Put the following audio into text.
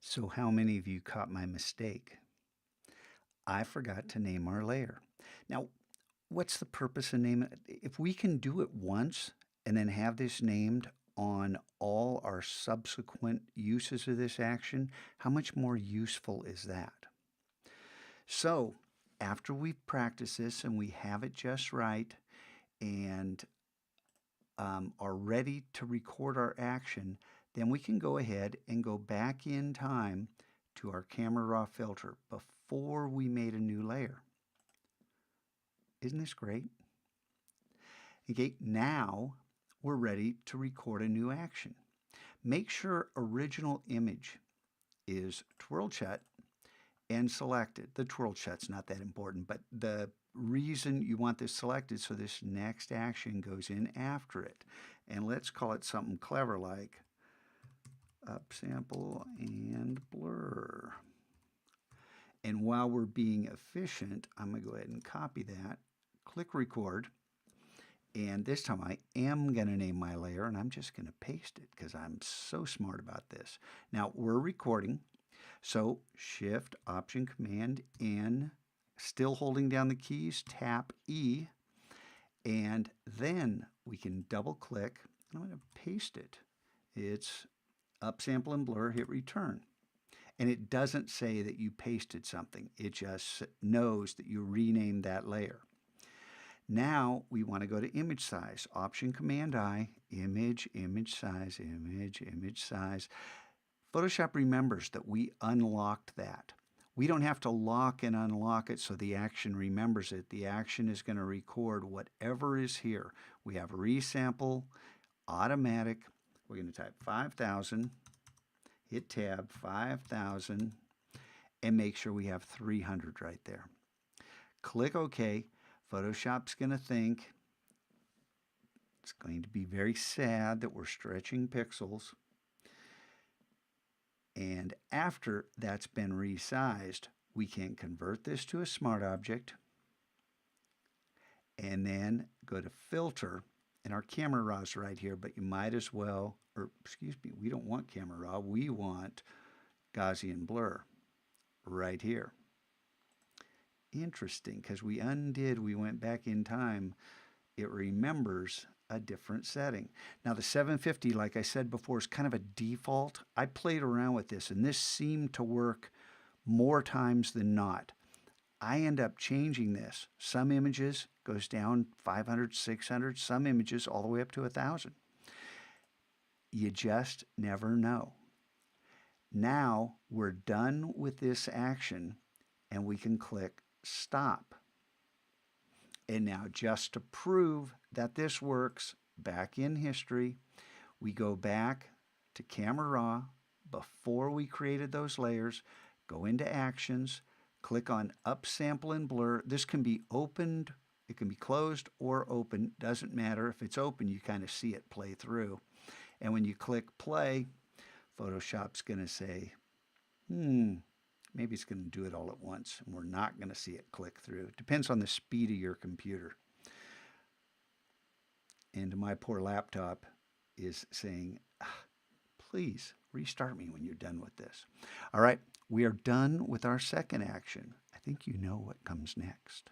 So how many of you caught my mistake? I forgot to name our layer. Now, what's the purpose of naming it? If we can do it once and then have this named on all our subsequent uses of this action, how much more useful is that? So after we've practiced this and we have it just right and are ready to record our action, then we can go ahead and go back in time to our camera raw filter before we made a new layer. Isn't this great? Okay, now we're ready to record a new action. Make sure original image is twirl shut and selected. The twirl shut's not that important, but the reason you want this selected so this next action goes in after it. And let's call it something clever like upsample and blur. And while we're being efficient, I'm going to go ahead and copy that, click record, and this time I am going to name my layer, and I'm just going to paste it because I'm so smart about this. Now we're recording, so Shift, Option, Command, N, still holding down the keys, tap E, and then we can double click. I'm going to paste it. It's upsample and blur, hit return. And it doesn't say that you pasted something. It just knows that you renamed that layer. Now we want to go to image size. Option Command I, image, image size, image, image size. Photoshop remembers that we unlocked that. We don't have to lock and unlock it so the action remembers it. The action is going to record whatever is here. We have resample, automatic. We're going to type 5,000, hit tab, 5,000, and make sure we have 300 right there. Click OK. Photoshop's going to think it's going to be very sad that we're stretching pixels. And after that's been resized, we can convert this to a smart object and then go to filter. And our camera raw is right here, but you might as well, or excuse me, we don't want camera raw, we want Gaussian blur right here. Interesting, because we went back in time, it remembers a different setting. Now the 750, like I said before, is kind of a default. I played around with this, and this seemed to work more times than not. I end up changing this. Some images goes down 500, 600, some images all the way up to 1,000. You just never know. Now we're done with this action, and we can click stop. And now just to prove that this works, back in history, we go back to camera raw before we created those layers, go into actions, click on upsample and blur. This can be opened, it can be closed or open, doesn't matter. If it's open, you kind of see it play through. And when you click play, Photoshop's going to say, maybe it's going to do it all at once, and we're not going to see it click through. It depends on the speed of your computer. And my poor laptop is saying, please restart me when you're done with this. All right, we are done with our second action. I think you know what comes next.